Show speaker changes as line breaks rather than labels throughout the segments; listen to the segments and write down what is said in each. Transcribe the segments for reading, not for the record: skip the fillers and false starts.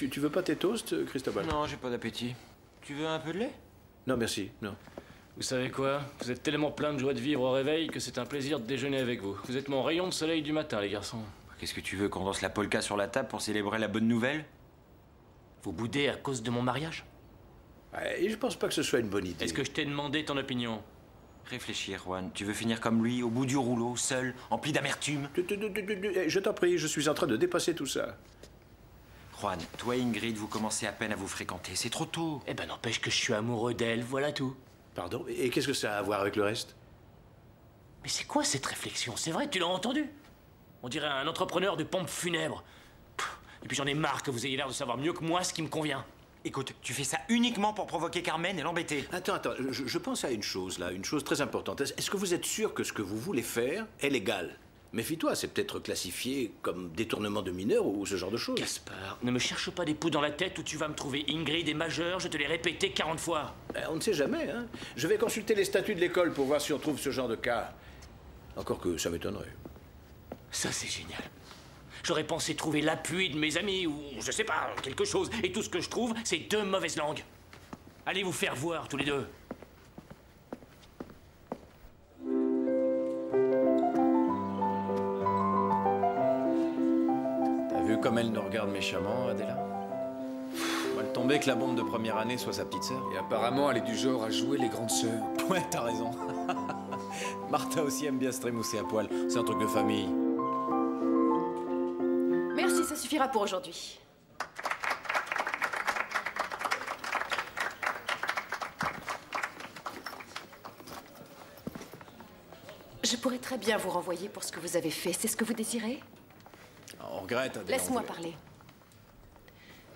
tu veux pas tes toasts, Cristobal?
Non, j'ai pas d'appétit. Tu veux un peu de lait?
Non, merci, non.
Vous savez quoi? Vous êtes tellement plein de joie de vivre au réveil que c'est un plaisir de déjeuner avec vous. Vous êtes mon rayon de soleil du matin, les garçons.
Qu'est-ce que tu veux, qu'on danse la polka sur la table pour célébrer la bonne nouvelle?
Vous boudez à cause de mon mariage?
Et je pense pas que ce soit une bonne idée.
Est-ce que je t'ai demandé ton opinion?
Réfléchis, Juan. Tu veux finir comme lui, au bout du rouleau, seul, empli d'amertume?
Je t'en prie, je suis en train de dépasser tout ça.
Juan, toi et Ingrid, vous commencez à peine à vous fréquenter. C'est trop tôt.
Eh ben n'empêche que je suis amoureux d'elle, voilà tout.
Pardon? Et qu'est-ce que ça a à voir avec le reste?
Mais c'est quoi cette réflexion? C'est vrai, tu l'as entendu? On dirait un entrepreneur de pompes funèbres. Et puis j'en ai marre que vous ayez l'air de savoir mieux que moi ce qui me convient.
Écoute, tu fais ça uniquement pour provoquer Carmen et l'embêter.
Attends, je pense à une chose, là, une chose très importante. Est-ce que vous êtes sûr que ce que vous voulez faire est légal? Méfie-toi, c'est peut-être classifié comme détournement de mineurs ou ce genre de choses.
Gaspard, ne me cherche pas des poux dans la tête où tu vas me trouver. Ingrid est majeure, je te l'ai répété 40 fois.
On ne sait jamais, hein. Je vais consulter les statuts de l'école pour voir si on trouve ce genre de cas. Encore que ça m'étonnerait.
Ça, c'est génial. J'aurais pensé trouver l'appui de mes amis ou, je sais pas, quelque chose. Et tout ce que je trouve, c'est deux mauvaises langues. Allez vous faire voir, tous les deux.
T'as vu comme elle nous regarde méchamment, Adela? Mal tombé que la bombe de première année soit sa petite sœur.
Et apparemment, elle est du genre à jouer les grandes sœurs.
Ouais, t'as raison. Martha aussi aime bien se trémousser à poil. C'est un truc de famille.
Merci, ça suffira pour aujourd'hui. Je pourrais très bien vous renvoyer pour ce que vous avez fait. C'est ce que vous désirez?
On regrette, Adela.
Laisse-moi parler.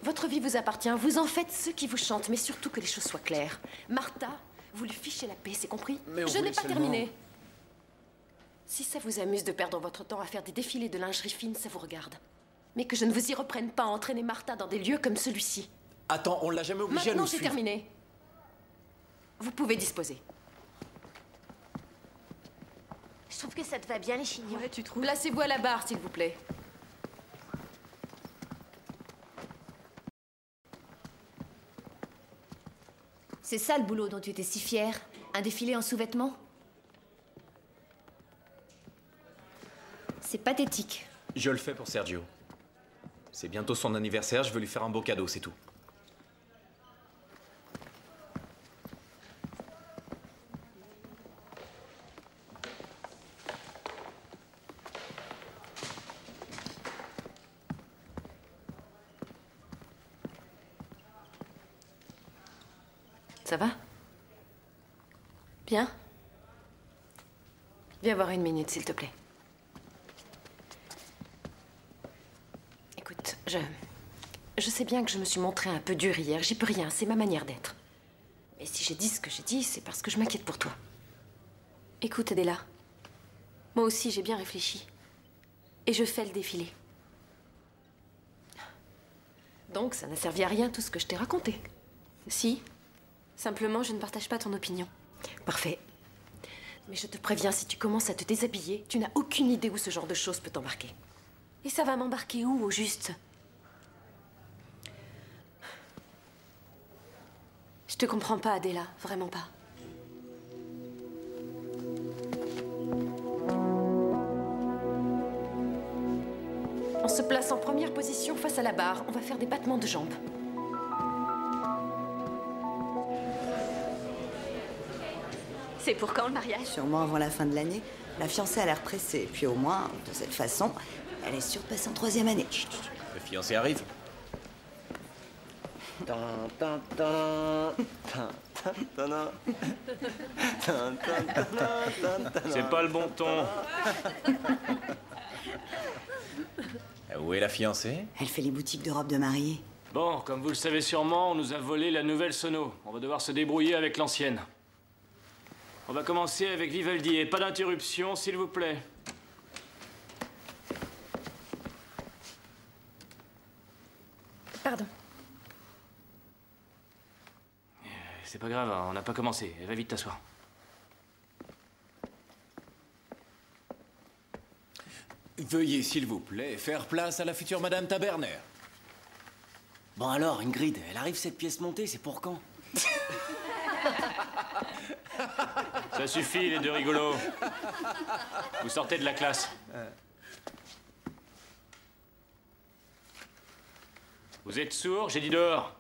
Votre vie vous appartient. Vous en faites ce qui vous chante, mais surtout que les choses soient claires. Martha, vous lui fichez la paix, c'est compris?
Mais on
Je n'ai
voulait
pas
seulement-
terminé. Si ça vous amuse de perdre votre temps à faire des défilés de lingerie fine, ça vous regarde. Mais que je ne vous y reprenne pas à entraîner Martha dans des lieux comme celui-ci.
Attends, on l'a jamais obligé à
Maintenant,
nous
j'ai
suivre.
terminé. Vous pouvez disposer.
Je trouve que ça te va bien, les chignons.
Ouais, tu trouves? Placez-vous à la barre, s'il vous plaît.
C'est ça le boulot dont tu étais si fière? Un défilé en sous-vêtements? C'est pathétique.
Je le fais pour Sergio. C'est bientôt son anniversaire, je veux lui faire un beau cadeau, c'est tout.
Ça va? Bien? Viens voir une minute, s'il te plaît. Écoute, je sais bien que je me suis montrée un peu dure hier. J'y peux rien, c'est ma manière d'être. Mais si j'ai dit ce que j'ai dit, c'est parce que je m'inquiète pour toi.
Écoute, Adela. Moi aussi, j'ai bien réfléchi. Et je fais le défilé.
Donc, ça n'a servi à rien tout ce que je t'ai raconté.
Si. Simplement, je ne partage pas ton opinion.
Parfait. Mais je te préviens, si tu commences à te déshabiller, tu n'as aucune idée où ce genre de choses peut t'embarquer.
Et ça va m'embarquer où, au juste? Je te comprends pas, Adela. Vraiment pas.
On se place en première position face à la barre. On va faire des battements de jambes.
C'est pour quand, le mariage?
Sûrement avant la fin de l'année. La fiancée a l'air pressée. Puis au moins, de cette façon, elle est sûre de passer en troisième année. Chut, chut.
Le fiancé arrive.
C'est pas le bon ton.
Où est la fiancée?
Elle fait les boutiques de robes de mariée.
Bon, comme vous le savez sûrement, on nous a volé la nouvelle sono. On va devoir se débrouiller avec l'ancienne. On va commencer avec Vivaldi et pas d'interruption, s'il vous plaît.
Pardon.
C'est pas grave, on n'a pas commencé. Va vite t'asseoir.
Veuillez, s'il vous plaît, faire place à la future Madame Taberner.
Bon alors, Ingrid, elle arrive cette pièce montée, c'est pour quand?
Ça suffit, les deux rigolos. Vous sortez de la classe. Vous êtes sourds? J'ai dit dehors.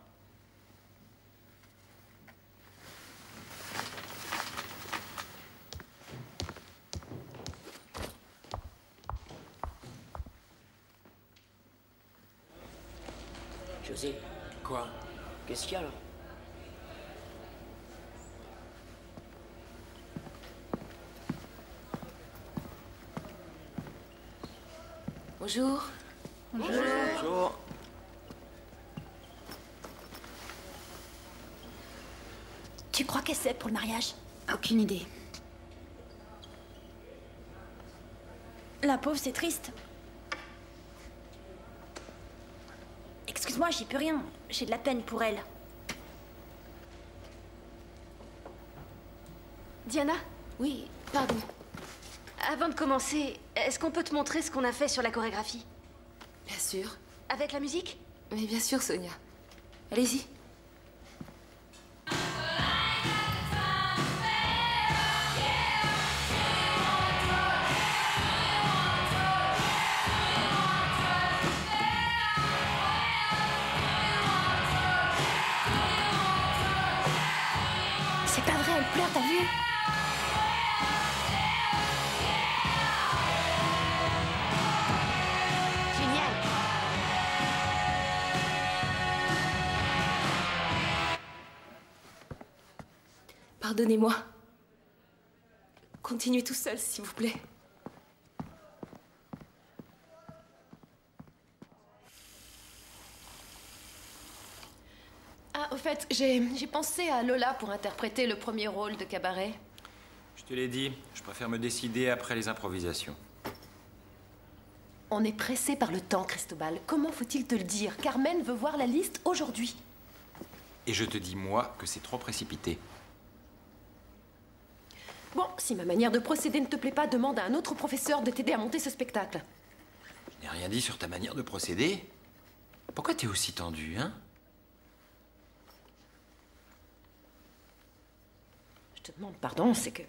José.
Quoi?
Qu'est-ce qu'il y a là?
Bonjour.
Bonjour.
Tu crois qu'elle sait pour le mariage? Aucune idée. La pauvre, c'est triste. Excuse-moi, j'y peux rien. J'ai de la peine pour elle.
Diana,
Oui,
pardon. Avant de commencer, est-ce qu'on peut te montrer ce qu'on a fait sur la chorégraphie?
Bien sûr.
Avec la musique?
Mais bien sûr, Sonia. Allez-y.
c'est pas vrai, elle pleure, t'as vu?
Génial.
Pardonnez-moi. Continuez tout seul, s'il vous plaît. Ah, au fait, j'ai pensé à Lola pour interpréter le premier rôle de cabaret.
Je te l'ai dit, je préfère me décider après les improvisations.
On est pressé par le temps, Cristobal. Comment faut-il te le dire? Carmen veut voir la liste aujourd'hui.
Et je te dis, moi, que c'est trop précipité.
Bon, si ma manière de procéder ne te plaît pas, demande à un autre professeur de t'aider à monter ce spectacle.
Je n'ai rien dit sur ta manière de procéder. Pourquoi t'es aussi tendu, hein?
Je te demande pardon, c'est que...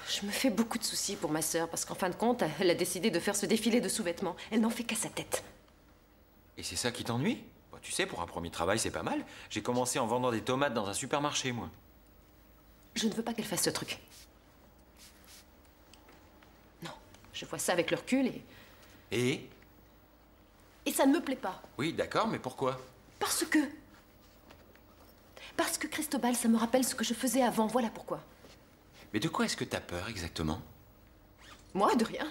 Je me fais beaucoup de soucis pour ma sœur, parce qu'en fin de compte, elle a décidé de faire ce défilé de sous-vêtements. Elle n'en fait qu'à sa tête.
Et c'est ça qui t'ennuie? Bah, tu sais, pour un premier travail, c'est pas mal. J'ai commencé en vendant des tomates dans un supermarché, moi.
Je ne veux pas qu'elle fasse ce truc. Non, je vois ça avec le recul
Et?
Et ça ne me plaît pas.
Oui, d'accord, mais pourquoi?
Parce que Cristobal, ça me rappelle ce que je faisais avant, voilà pourquoi.
Mais de quoi est-ce que t'as peur, exactement?
Moi, de rien.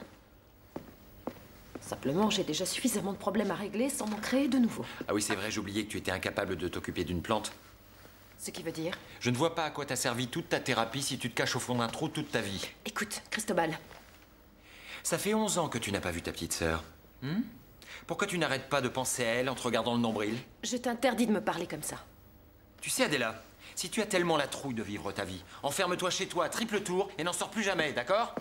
Simplement, j'ai déjà suffisamment de problèmes à régler sans m'en créer de nouveaux.
Ah oui, c'est vrai, j'oubliais que tu étais incapable de t'occuper d'une plante.
Ce qui veut dire...
Je ne vois pas à quoi t'a servi toute ta thérapie si tu te caches au fond d'un trou toute ta vie.
Écoute, Cristobal.
Ça fait 11 ans que tu n'as pas vu ta petite sœur. Pourquoi tu n'arrêtes pas de penser à elle en te regardant le nombril?
Je t'interdis de me parler comme ça.
Tu sais, Adela, si tu as tellement la trouille de vivre ta vie, enferme-toi chez toi à triple tour et n'en sors plus jamais, d'accord?